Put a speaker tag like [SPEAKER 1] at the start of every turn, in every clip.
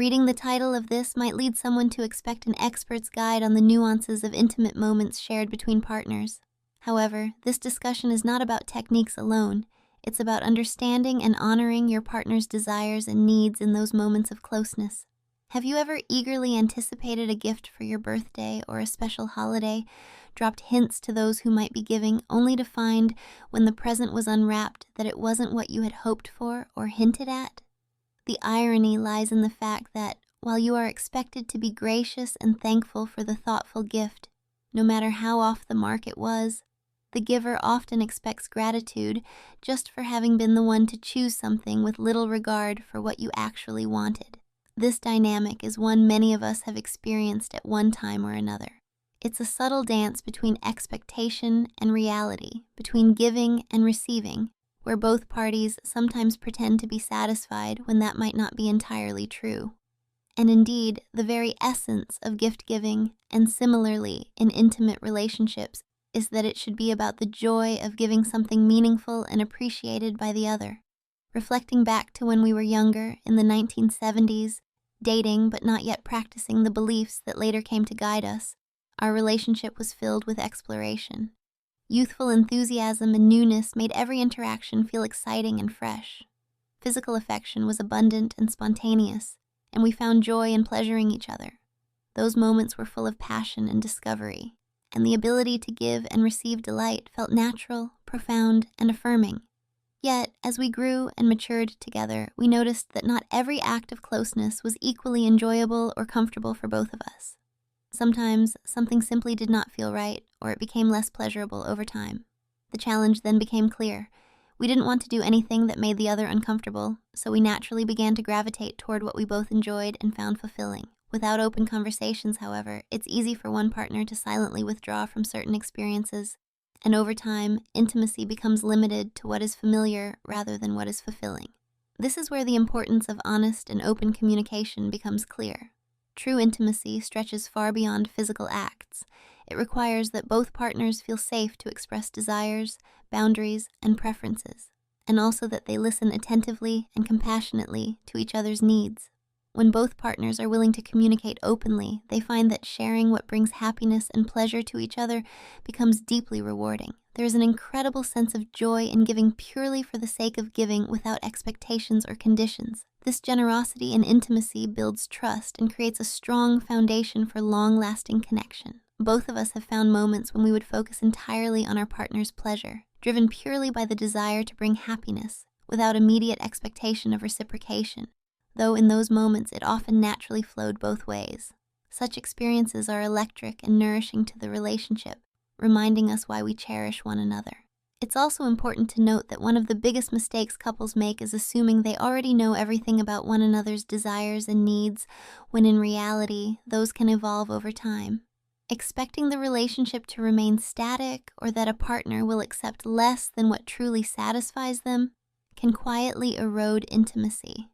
[SPEAKER 1] Reading the title of this might lead someone to expect an expert's guide on the nuances of intimate moments shared between partners. However, this discussion is not about techniques alone. It's about understanding and honoring your partner's desires and needs in those moments of closeness. Have you ever eagerly anticipated a gift for your birthday or a special holiday, dropped hints to those who might be giving, only to find, when the present was unwrapped, that it wasn't what you had hoped for or hinted at? The irony lies in the fact that, while you are expected to be gracious and thankful for the thoughtful gift, no matter how off the mark it was, the giver often expects gratitude just for having been the one to choose something with little regard for what you actually wanted. This dynamic is one many of us have experienced at one time or another. It's a subtle dance between expectation and reality, between giving and receiving, where both parties sometimes pretend to be satisfied when that might not be entirely true. And indeed, the very essence of gift-giving, and similarly in intimate relationships, is that it should be about the joy of giving something meaningful and appreciated by the other. Reflecting back to when we were younger, in the 1970s, dating but not yet practicing the beliefs that later came to guide us, our relationship was filled with exploration. Youthful enthusiasm and newness made every interaction feel exciting and fresh. Physical affection was abundant and spontaneous, and we found joy in pleasuring each other. Those moments were full of passion and discovery, and the ability to give and receive delight felt natural, profound, and affirming. Yet, as we grew and matured together, we noticed that not every act of closeness was equally enjoyable or comfortable for both of us. Sometimes, something simply did not feel right, or it became less pleasurable over time. The challenge then became clear. We didn't want to do anything that made the other uncomfortable, so we naturally began to gravitate toward what we both enjoyed and found fulfilling. Without open conversations, however, it's easy for one partner to silently withdraw from certain experiences, and over time, intimacy becomes limited to what is familiar rather than what is fulfilling. This is where the importance of honest and open communication becomes clear. True intimacy stretches far beyond physical acts. It requires that both partners feel safe to express desires, boundaries, and preferences, and also that they listen attentively and compassionately to each other's needs. When both partners are willing to communicate openly, they find that sharing what brings happiness and pleasure to each other becomes deeply rewarding. There is an incredible sense of joy in giving purely for the sake of giving without expectations or conditions. This generosity and intimacy builds trust and creates a strong foundation for long-lasting connection. Both of us have found moments when we would focus entirely on our partner's pleasure, driven purely by the desire to bring happiness, without immediate expectation of reciprocation, though in those moments it often naturally flowed both ways. Such experiences are electric and nourishing to the relationship, reminding us why we cherish one another. It's also important to note that one of the biggest mistakes couples make is assuming they already know everything about one another's desires and needs, when in reality, those can evolve over time. Expecting the relationship to remain static or that a partner will accept less than what truly satisfies them can quietly erode intimacy.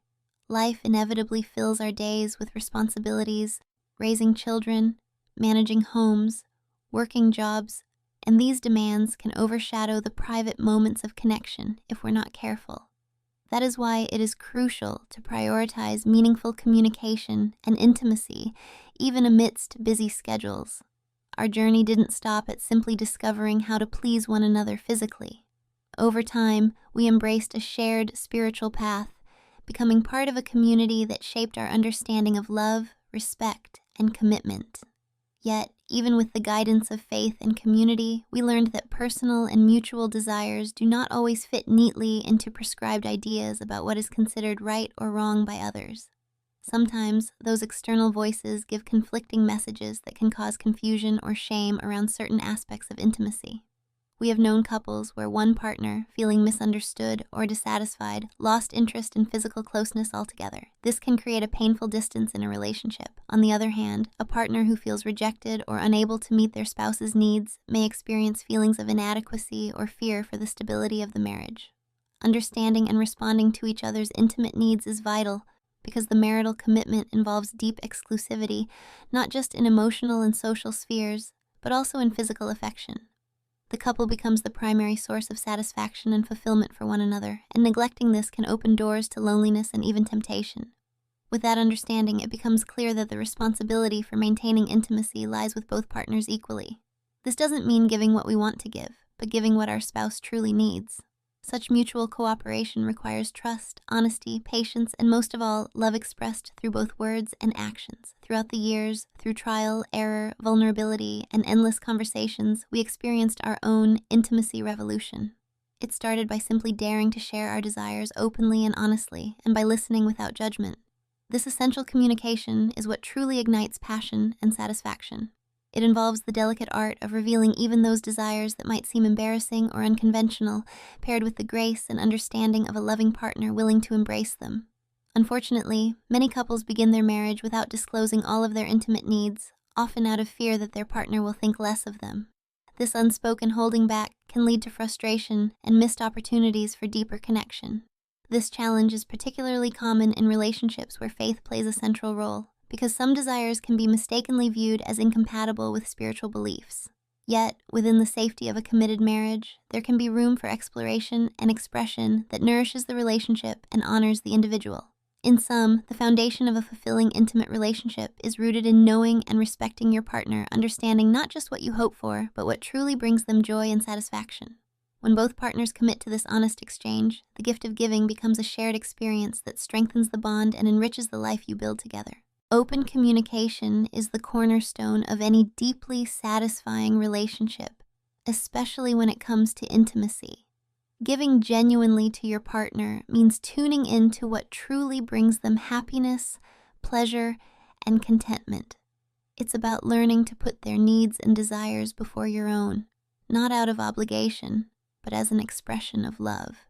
[SPEAKER 1] Life inevitably fills our days with responsibilities, raising children, managing homes, working jobs, and these demands can overshadow the private moments of connection if we're not careful. That is why it is crucial to prioritize meaningful communication and intimacy, even amidst busy schedules. Our journey didn't stop at simply discovering how to please one another physically. Over time, we embraced a shared spiritual path, becoming part of a community that shaped our understanding of love, respect, and commitment. Yet, even with the guidance of faith and community, we learned that personal and mutual desires do not always fit neatly into prescribed ideas about what is considered right or wrong by others. Sometimes, those external voices give conflicting messages that can cause confusion or shame around certain aspects of intimacy. We have known couples where one partner, feeling misunderstood or dissatisfied, lost interest in physical closeness altogether. This can create a painful distance in a relationship. On the other hand, a partner who feels rejected or unable to meet their spouse's needs may experience feelings of inadequacy or fear for the stability of the marriage. Understanding and responding to each other's intimate needs is vital, because the marital commitment involves deep exclusivity, not just in emotional and social spheres, but also in physical affection. The couple becomes the primary source of satisfaction and fulfillment for one another, and neglecting this can open doors to loneliness and even temptation. With that understanding, it becomes clear that the responsibility for maintaining intimacy lies with both partners equally. This doesn't mean giving what we want to give, but giving what our spouse truly needs. Such mutual cooperation requires trust, honesty, patience, and most of all, love expressed through both words and actions. Throughout the years, through trial, error, vulnerability, and endless conversations, we experienced our own intimacy revolution. It started by simply daring to share our desires openly and honestly, and by listening without judgment. This essential communication is what truly ignites passion and satisfaction. It involves the delicate art of revealing even those desires that might seem embarrassing or unconventional, paired with the grace and understanding of a loving partner willing to embrace them. Unfortunately, many couples begin their marriage without disclosing all of their intimate needs, often out of fear that their partner will think less of them. This unspoken holding back can lead to frustration and missed opportunities for deeper connection. This challenge is particularly common in relationships where faith plays a central role, because some desires can be mistakenly viewed as incompatible with spiritual beliefs. Yet, within the safety of a committed marriage, there can be room for exploration and expression that nourishes the relationship and honors the individual. In sum, the foundation of a fulfilling intimate relationship is rooted in knowing and respecting your partner, understanding not just what you hope for, but what truly brings them joy and satisfaction. When both partners commit to this honest exchange, the gift of giving becomes a shared experience that strengthens the bond and enriches the life you build together. Open communication is the cornerstone of any deeply satisfying relationship, especially when it comes to intimacy. Giving genuinely to your partner means tuning into what truly brings them happiness, pleasure, and contentment. It's about learning to put their needs and desires before your own, not out of obligation, but as an expression of love.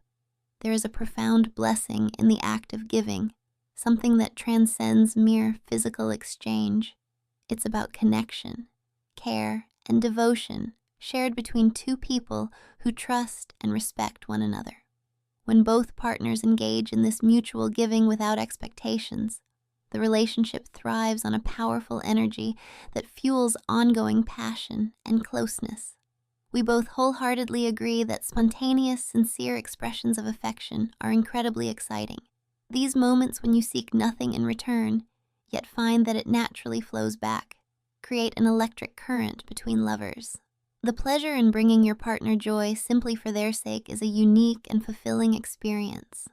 [SPEAKER 1] There is a profound blessing in the act of giving, something that transcends mere physical exchange. It's about connection, care, and devotion shared between two people who trust and respect one another. When both partners engage in this mutual giving without expectations, the relationship thrives on a powerful energy that fuels ongoing passion and closeness. We both wholeheartedly agree that spontaneous, sincere expressions of affection are incredibly exciting. These moments when you seek nothing in return, yet find that it naturally flows back, create an electric current between lovers. The pleasure in bringing your partner joy simply for their sake is a unique and fulfilling experience.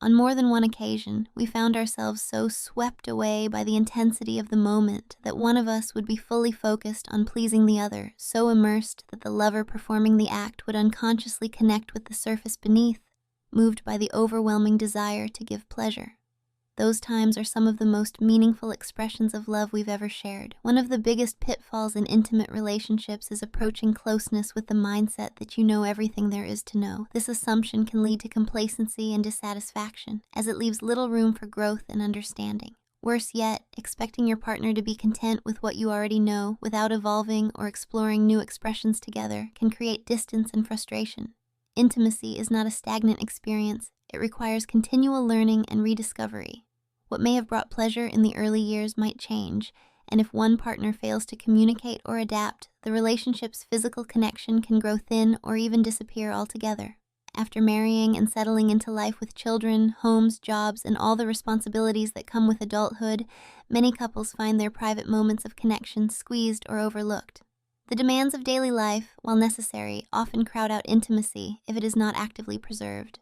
[SPEAKER 1] On more than one occasion, we found ourselves so swept away by the intensity of the moment that one of us would be fully focused on pleasing the other, so immersed that the lover performing the act would unconsciously connect with the surface beneath, moved by the overwhelming desire to give pleasure. Those times are some of the most meaningful expressions of love we've ever shared. One of the biggest pitfalls in intimate relationships is approaching closeness with the mindset that you know everything there is to know. This assumption can lead to complacency and dissatisfaction, as it leaves little room for growth and understanding. Worse yet, expecting your partner to be content with what you already know without evolving or exploring new expressions together can create distance and frustration. Intimacy is not a stagnant experience. It requires continual learning and rediscovery. What may have brought pleasure in the early years might change, and if one partner fails to communicate or adapt, the relationship's physical connection can grow thin or even disappear altogether. After marrying and settling into life with children, homes, jobs, and all the responsibilities that come with adulthood, many couples find their private moments of connection squeezed or overlooked. The demands of daily life, while necessary, often crowd out intimacy if it is not actively preserved.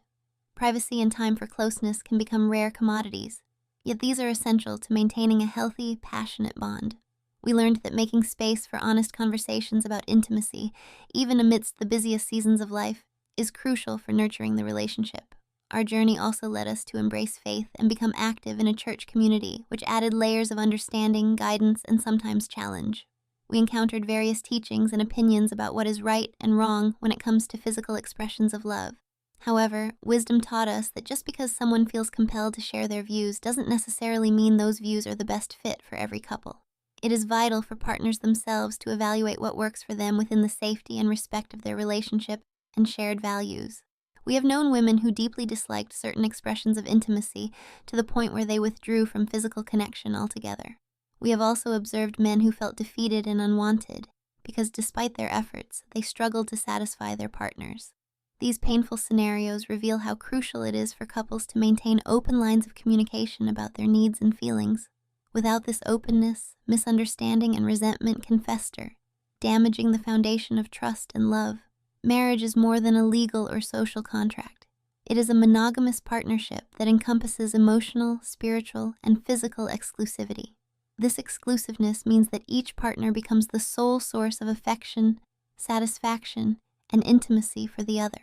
[SPEAKER 1] Privacy and time for closeness can become rare commodities, yet these are essential to maintaining a healthy, passionate bond. We learned that making space for honest conversations about intimacy, even amidst the busiest seasons of life, is crucial for nurturing the relationship. Our journey also led us to embrace faith and become active in a church community, which added layers of understanding, guidance, and sometimes challenge. We encountered various teachings and opinions about what is right and wrong when it comes to physical expressions of love. However, wisdom taught us that just because someone feels compelled to share their views doesn't necessarily mean those views are the best fit for every couple. It is vital for partners themselves to evaluate what works for them within the safety and respect of their relationship and shared values. We have known women who deeply disliked certain expressions of intimacy to the point where they withdrew from physical connection altogether. We have also observed men who felt defeated and unwanted because despite their efforts, they struggled to satisfy their partners. These painful scenarios reveal how crucial it is for couples to maintain open lines of communication about their needs and feelings. Without this openness, misunderstanding and resentment can fester, damaging the foundation of trust and love. Marriage is more than a legal or social contract. It is a monogamous partnership that encompasses emotional, spiritual, and physical exclusivity. This exclusiveness means that each partner becomes the sole source of affection, satisfaction, and intimacy for the other.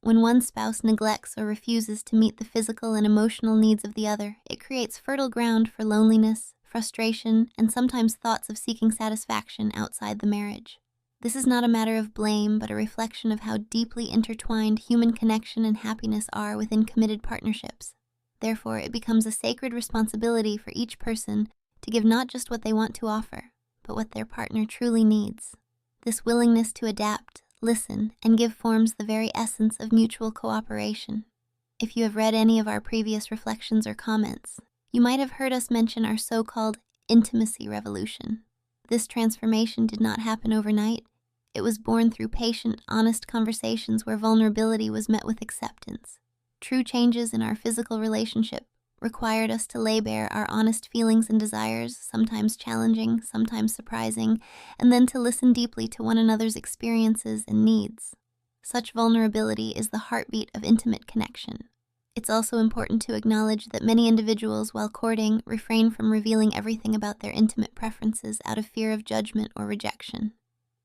[SPEAKER 1] When one spouse neglects or refuses to meet the physical and emotional needs of the other, it creates fertile ground for loneliness, frustration, and sometimes thoughts of seeking satisfaction outside the marriage. This is not a matter of blame, but a reflection of how deeply intertwined human connection and happiness are within committed partnerships. Therefore, it becomes a sacred responsibility for each person to give not just what they want to offer, but what their partner truly needs. This willingness to adapt, listen, and give forms the very essence of mutual cooperation. If you have read any of our previous reflections or comments, you might have heard us mention our so-called intimacy revolution. This transformation did not happen overnight. It was born through patient, honest conversations where vulnerability was met with acceptance. True changes in our physical relationship required us to lay bare our honest feelings and desires, sometimes challenging, sometimes surprising, and then to listen deeply to one another's experiences and needs. Such vulnerability is the heartbeat of intimate connection. It's also important to acknowledge that many individuals, while courting, refrain from revealing everything about their intimate preferences out of fear of judgment or rejection.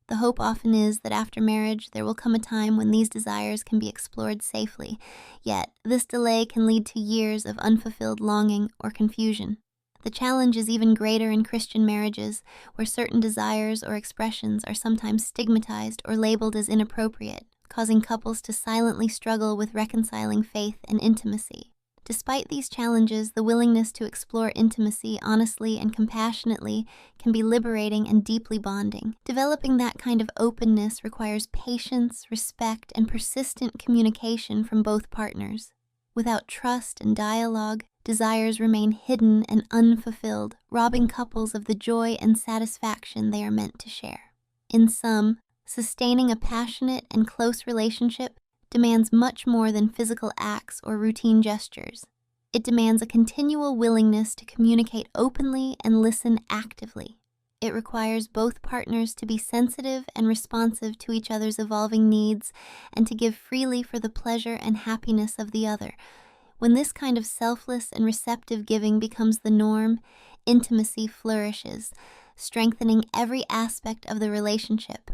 [SPEAKER 1] The hope often is that after marriage, there will come a time when these desires can be explored safely, yet this delay can lead to years of unfulfilled longing or confusion. The challenge is even greater in Christian marriages, where certain desires or expressions are sometimes stigmatized or labeled as inappropriate, causing couples to silently struggle with reconciling faith and intimacy. Despite these challenges, the willingness to explore intimacy honestly and compassionately can be liberating and deeply bonding. Developing that kind of openness requires patience, respect, and persistent communication from both partners. Without trust and dialogue, desires remain hidden and unfulfilled, robbing couples of the joy and satisfaction they are meant to share. In sum, sustaining a passionate and close relationship demands much more than physical acts or routine gestures. It demands a continual willingness to communicate openly and listen actively. It requires both partners to be sensitive and responsive to each other's evolving needs and to give freely for the pleasure and happiness of the other. When this kind of selfless and receptive giving becomes the norm, intimacy flourishes, strengthening every aspect of the relationship.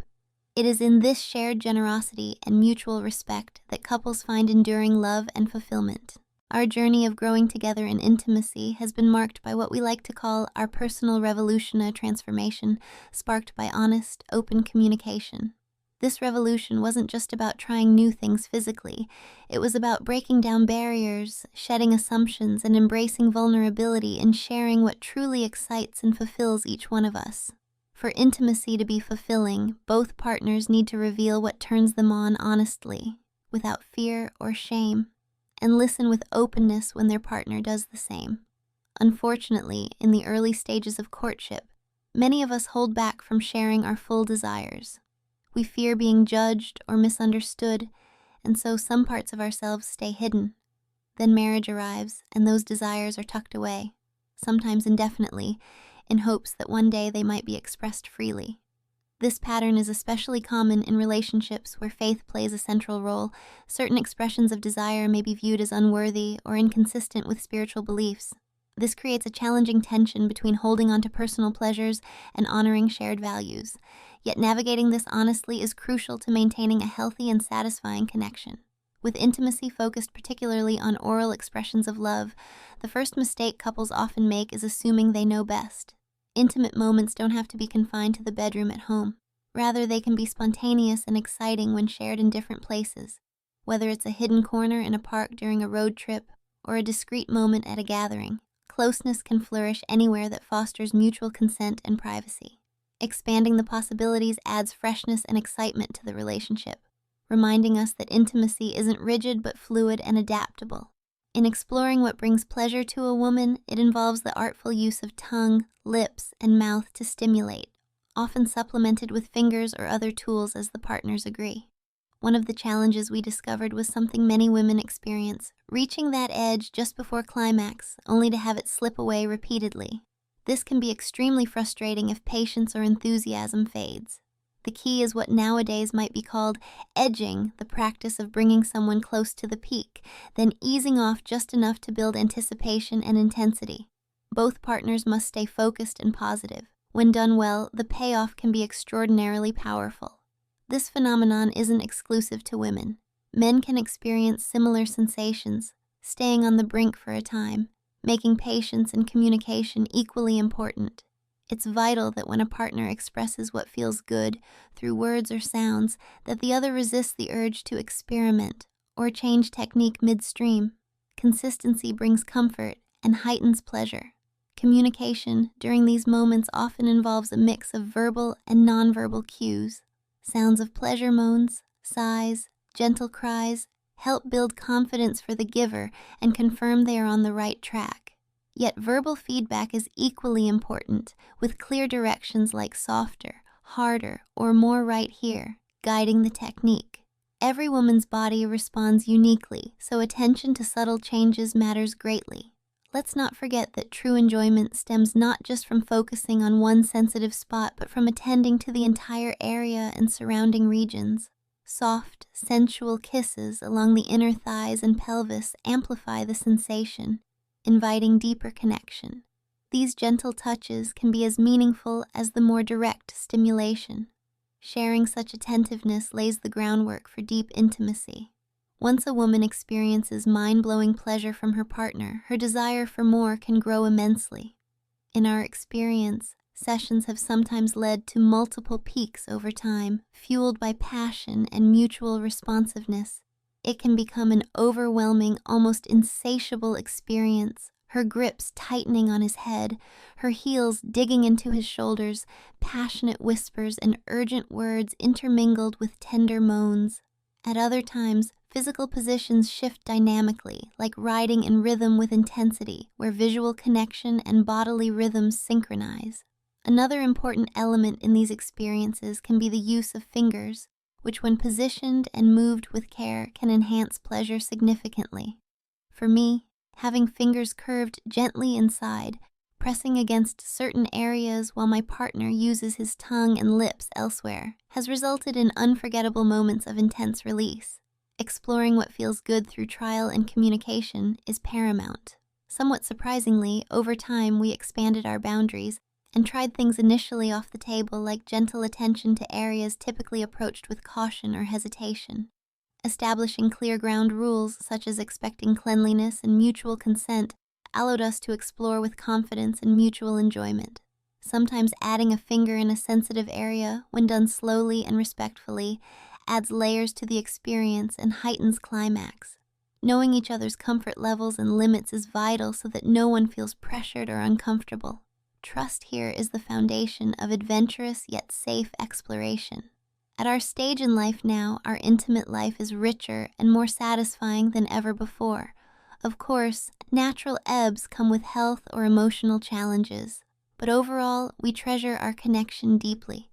[SPEAKER 1] It is in this shared generosity and mutual respect that couples find enduring love and fulfillment. Our journey of growing together in intimacy has been marked by what we like to call our personal revolution transformation, sparked by honest, open communication. This revolution wasn't just about trying new things physically. It was about breaking down barriers, shedding assumptions, and embracing vulnerability in sharing what truly excites and fulfills each one of us. For intimacy to be fulfilling, both partners need to reveal what turns them on honestly, without fear or shame, and listen with openness when their partner does the same. Unfortunately, in the early stages of courtship, many of us hold back from sharing our full desires. We fear being judged or misunderstood, and so some parts of ourselves stay hidden. Then marriage arrives, and those desires are tucked away, sometimes indefinitely, in hopes that one day they might be expressed freely. This pattern is especially common in relationships where faith plays a central role. Certain expressions of desire may be viewed as unworthy or inconsistent with spiritual beliefs. This creates a challenging tension between holding on to personal pleasures and honoring shared values. Yet navigating this honestly is crucial to maintaining a healthy and satisfying connection. With intimacy focused particularly on oral expressions of love, the first mistake couples often make is assuming they know best. Intimate moments don't have to be confined to the bedroom at home. Rather, they can be spontaneous and exciting when shared in different places, whether it's a hidden corner in a park during a road trip or a discreet moment at a gathering. Closeness can flourish anywhere that fosters mutual consent and privacy. Expanding the possibilities adds freshness and excitement to the relationship, reminding us that intimacy isn't rigid but fluid and adaptable. In exploring what brings pleasure to a woman, it involves the artful use of tongue, lips, and mouth to stimulate, often supplemented with fingers or other tools as the partners agree. One of the challenges we discovered was something many women experience, reaching that edge just before climax, only to have it slip away repeatedly. This can be extremely frustrating if patience or enthusiasm fades. The key is what nowadays might be called edging, the practice of bringing someone close to the peak, then easing off just enough to build anticipation and intensity. Both partners must stay focused and positive. When done well, the payoff can be extraordinarily powerful. This phenomenon isn't exclusive to women. Men can experience similar sensations, staying on the brink for a time, making patience and communication equally important. It's vital that when a partner expresses what feels good through words or sounds, that the other resists the urge to experiment or change technique midstream. Consistency brings comfort and heightens pleasure. Communication during these moments often involves a mix of verbal and nonverbal cues. Sounds of pleasure moans, sighs, gentle cries help build confidence for the giver and confirm they are on the right track. Yet verbal feedback is equally important, with clear directions like softer, harder, or more right here, guiding the technique. Every woman's body responds uniquely, so attention to subtle changes matters greatly. Let's not forget that true enjoyment stems not just from focusing on one sensitive spot, but from attending to the entire area and surrounding regions. Soft, sensual kisses along the inner thighs and pelvis amplify the sensation, inviting deeper connection. These gentle touches can be as meaningful as the more direct stimulation. Sharing such attentiveness lays the groundwork for deep intimacy. Once a woman experiences mind-blowing pleasure from her partner, her desire for more can grow immensely. In our experience, sessions have sometimes led to multiple peaks over time, fueled by passion and mutual responsiveness. It can become an overwhelming, almost insatiable experience, her grips tightening on his head, her heels digging into his shoulders, passionate whispers and urgent words intermingled with tender moans. At other times, physical positions shift dynamically, like riding in rhythm with intensity, where visual connection and bodily rhythms synchronize. Another important element in these experiences can be the use of fingers, which when positioned and moved with care can enhance pleasure significantly. For me, having fingers curved gently inside, pressing against certain areas while my partner uses his tongue and lips elsewhere, has resulted in unforgettable moments of intense release. Exploring what feels good through trial and communication is paramount. Somewhat surprisingly, over time we expanded our boundaries and tried things initially off the table like gentle attention to areas typically approached with caution or hesitation. Establishing clear ground rules such as expecting cleanliness and mutual consent allowed us to explore with confidence and mutual enjoyment. Sometimes adding a finger in a sensitive area, when done slowly and respectfully, adds layers to the experience and heightens climax. Knowing each other's comfort levels and limits is vital so that no one feels pressured or uncomfortable. Trust here is the foundation of adventurous yet safe exploration. At our stage in life now, our intimate life is richer and more satisfying than ever before. Of course, natural ebbs come with health or emotional challenges, but overall, we treasure our connection deeply.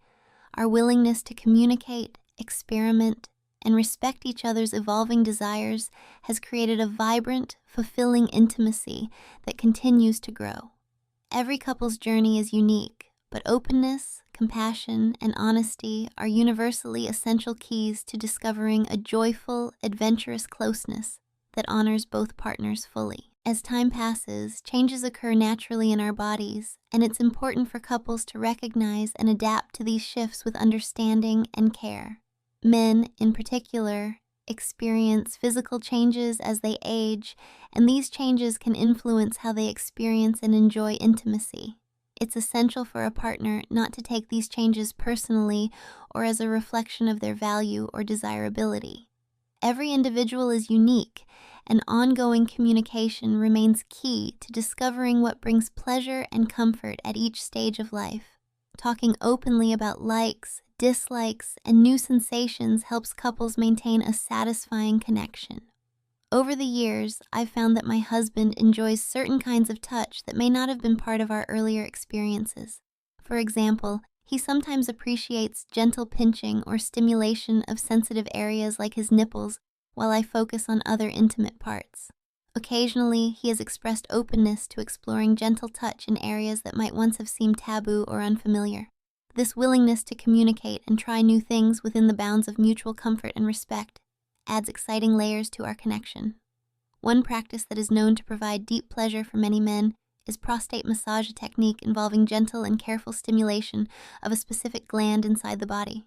[SPEAKER 1] Our willingness to communicate, experiment, and respect each other's evolving desires has created a vibrant, fulfilling intimacy that continues to grow. Every couple's journey is unique, but openness, compassion, and honesty are universally essential keys to discovering a joyful, adventurous closeness that honors both partners fully. As time passes, changes occur naturally in our bodies, and it's important for couples to recognize and adapt to these shifts with understanding and care. Men, in particular, experience physical changes as they age, and these changes can influence how they experience and enjoy intimacy. It's essential for a partner not to take these changes personally or as a reflection of their value or desirability. Every individual is unique, and ongoing communication remains key to discovering what brings pleasure and comfort at each stage of life. Talking openly about likes, dislikes, and new sensations helps couples maintain a satisfying connection. Over the years, I've found that my husband enjoys certain kinds of touch that may not have been part of our earlier experiences. For example, He sometimes appreciates gentle pinching or stimulation of sensitive areas like his nipples, while I focus on other intimate parts. Occasionally, he has expressed openness to exploring gentle touch in areas that might once have seemed taboo or unfamiliar. This willingness to communicate and try new things within the bounds of mutual comfort and respect adds exciting layers to our connection. One practice that is known to provide deep pleasure for many men is prostate massage, a technique involving gentle and careful stimulation of a specific gland inside the body.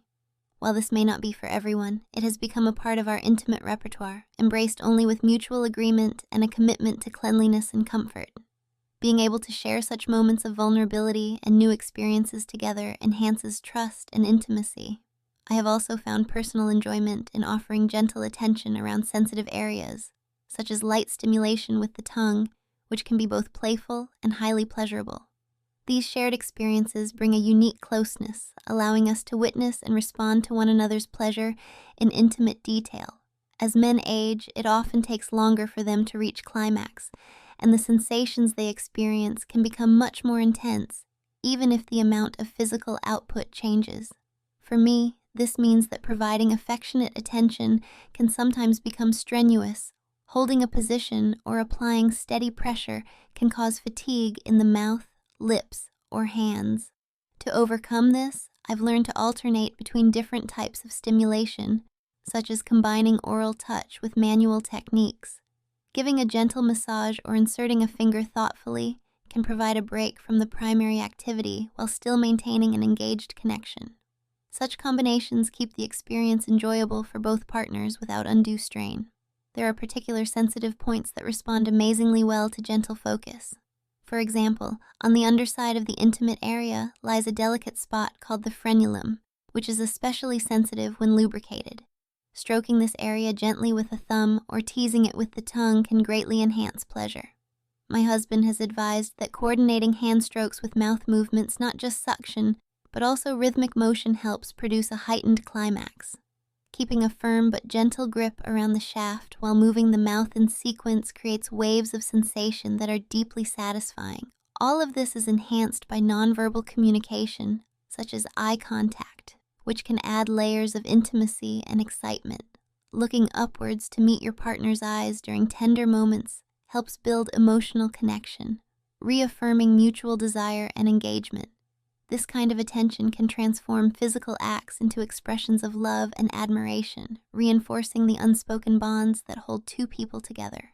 [SPEAKER 1] While this may not be for everyone, it has become a part of our intimate repertoire, embraced only with mutual agreement and a commitment to cleanliness and comfort. Being able to share such moments of vulnerability and new experiences together enhances trust and intimacy. I have also found personal enjoyment in offering gentle attention around sensitive areas, such as light stimulation with the tongue, which can be both playful and highly pleasurable. These shared experiences bring a unique closeness, allowing us to witness and respond to one another's pleasure in intimate detail. As men age, it often takes longer for them to reach climax, and the sensations they experience can become much more intense, even if the amount of physical output changes. For me, this means that providing affectionate attention can sometimes become strenuous. Holding a position or applying steady pressure can cause fatigue in the mouth, lips, or hands. To overcome this, I've learned to alternate between different types of stimulation, such as combining oral touch with manual techniques. Giving a gentle massage or inserting a finger thoughtfully can provide a break from the primary activity while still maintaining an engaged connection. Such combinations keep the experience enjoyable for both partners without undue strain. There are particular sensitive points that respond amazingly well to gentle focus. For example, on the underside of the intimate area lies a delicate spot called the frenulum, which is especially sensitive when lubricated. Stroking this area gently with a thumb or teasing it with the tongue can greatly enhance pleasure. My husband has advised that coordinating hand strokes with mouth movements, not just suction, but also rhythmic motion, helps produce a heightened climax. Keeping a firm but gentle grip around the shaft while moving the mouth in sequence creates waves of sensation that are deeply satisfying. All of this is enhanced by nonverbal communication, such as eye contact, which can add layers of intimacy and excitement. Looking upwards to meet your partner's eyes during tender moments helps build emotional connection, reaffirming mutual desire and engagement. This kind of attention can transform physical acts into expressions of love and admiration, reinforcing the unspoken bonds that hold two people together.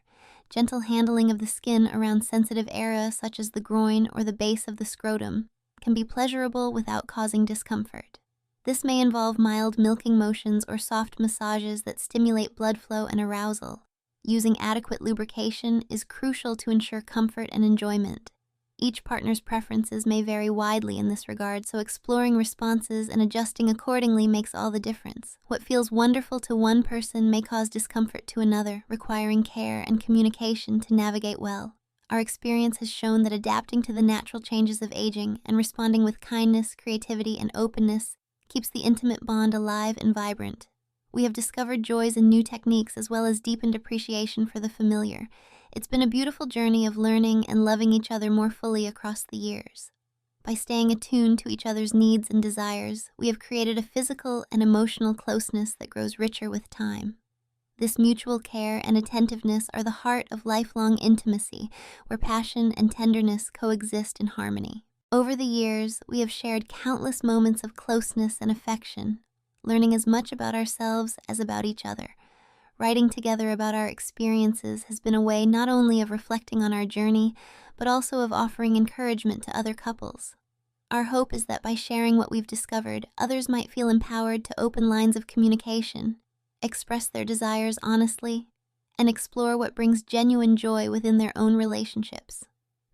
[SPEAKER 1] Gentle handling of the skin around sensitive areas such as the groin or the base of the scrotum can be pleasurable without causing discomfort. This may involve mild milking motions or soft massages that stimulate blood flow and arousal. Using adequate lubrication is crucial to ensure comfort and enjoyment. Each partner's preferences may vary widely in this regard, so exploring responses and adjusting accordingly makes all the difference. What feels wonderful to one person may cause discomfort to another, requiring care and communication to navigate well. Our experience has shown that adapting to the natural changes of aging and responding with kindness, creativity, and openness keeps the intimate bond alive and vibrant. We have discovered joys in new techniques as well as deepened appreciation for the familiar. It's been a beautiful journey of learning and loving each other more fully across the years. By staying attuned to each other's needs and desires, we have created a physical and emotional closeness that grows richer with time. This mutual care and attentiveness are the heart of lifelong intimacy, where passion and tenderness coexist in harmony. Over the years, we have shared countless moments of closeness and affection, learning as much about ourselves as about each other. Writing together about our experiences has been a way not only of reflecting on our journey, but also of offering encouragement to other couples. Our hope is that by sharing what we've discovered, others might feel empowered to open lines of communication, express their desires honestly, and explore what brings genuine joy within their own relationships.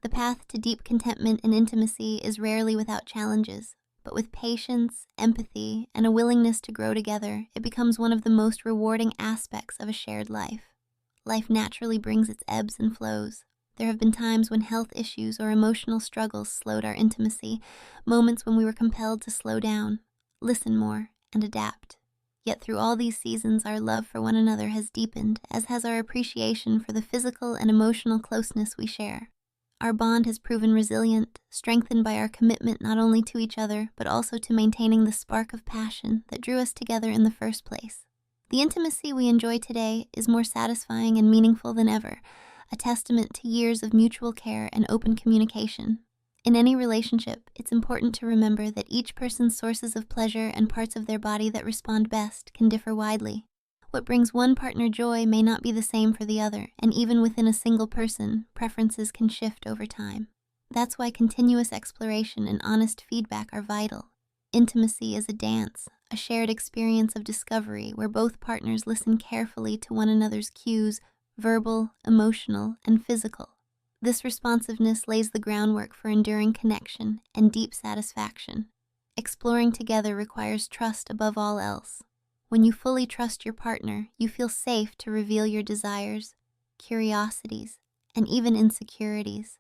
[SPEAKER 1] The path to deep contentment and intimacy is rarely without challenges, but with patience, empathy, and a willingness to grow together, it becomes one of the most rewarding aspects of a shared life. Life naturally brings its ebbs and flows. There have been times when health issues or emotional struggles slowed our intimacy, moments when we were compelled to slow down, listen more, and adapt. Yet through all these seasons, our love for one another has deepened, as has our appreciation for the physical and emotional closeness we share. Our bond has proven resilient, strengthened by our commitment not only to each other, but also to maintaining the spark of passion that drew us together in the first place. The intimacy we enjoy today is more satisfying and meaningful than ever, a testament to years of mutual care and open communication. In any relationship, it's important to remember that each person's sources of pleasure and parts of their body that respond best can differ widely. What brings one partner joy may not be the same for the other, and even within a single person, preferences can shift over time. That's why continuous exploration and honest feedback are vital. Intimacy is a dance, a shared experience of discovery where both partners listen carefully to one another's cues, verbal, emotional, and physical. This responsiveness lays the groundwork for enduring connection and deep satisfaction. Exploring together requires trust above all else. When you fully trust your partner, you feel safe to reveal your desires, curiosities, and even insecurities.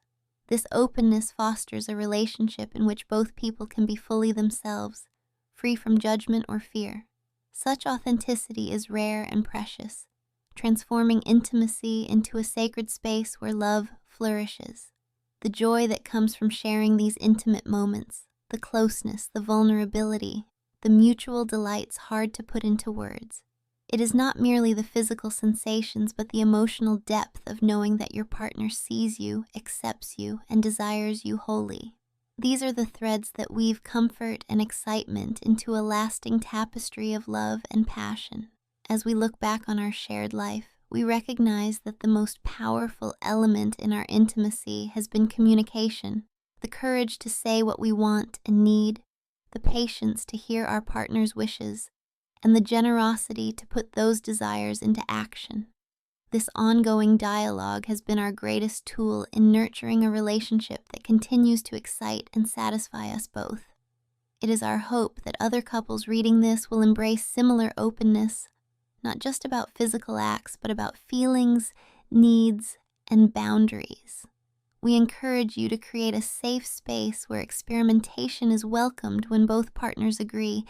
[SPEAKER 1] This openness fosters a relationship in which both people can be fully themselves, free from judgment or fear. Such authenticity is rare and precious, transforming intimacy into a sacred space where love flourishes. The joy that comes from sharing these intimate moments, the closeness, the vulnerability, the mutual delights hard to put into words. It is not merely the physical sensations, but the emotional depth of knowing that your partner sees you, accepts you, and desires you wholly. These are the threads that weave comfort and excitement into a lasting tapestry of love and passion. As we look back on our shared life, we recognize that the most powerful element in our intimacy has been communication, the courage to say what we want and need, the patience to hear our partner's wishes, and the generosity to put those desires into action. This ongoing dialogue has been our greatest tool in nurturing a relationship that continues to excite and satisfy us both. It is our hope that other couples reading this will embrace similar openness, not just about physical acts, but about feelings, needs, and boundaries. We encourage you to create a safe space where experimentation is welcomed when both partners agree,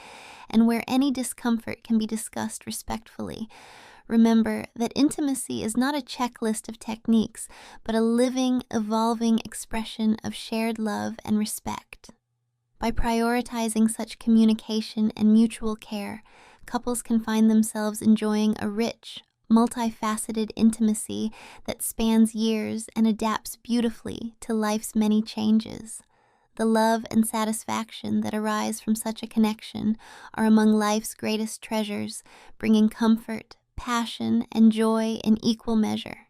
[SPEAKER 1] and where any discomfort can be discussed respectfully. Remember that intimacy is not a checklist of techniques, but a living, evolving expression of shared love and respect. By prioritizing such communication and mutual care, couples can find themselves enjoying a rich, multifaceted intimacy that spans years and adapts beautifully to life's many changes. The love and satisfaction that arise from such a connection are among life's greatest treasures, bringing comfort, passion, and joy in equal measure.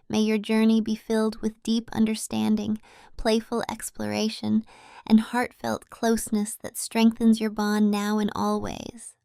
[SPEAKER 1] May your journey be filled with deep understanding, playful exploration, and heartfelt closeness that strengthens your bond now and always.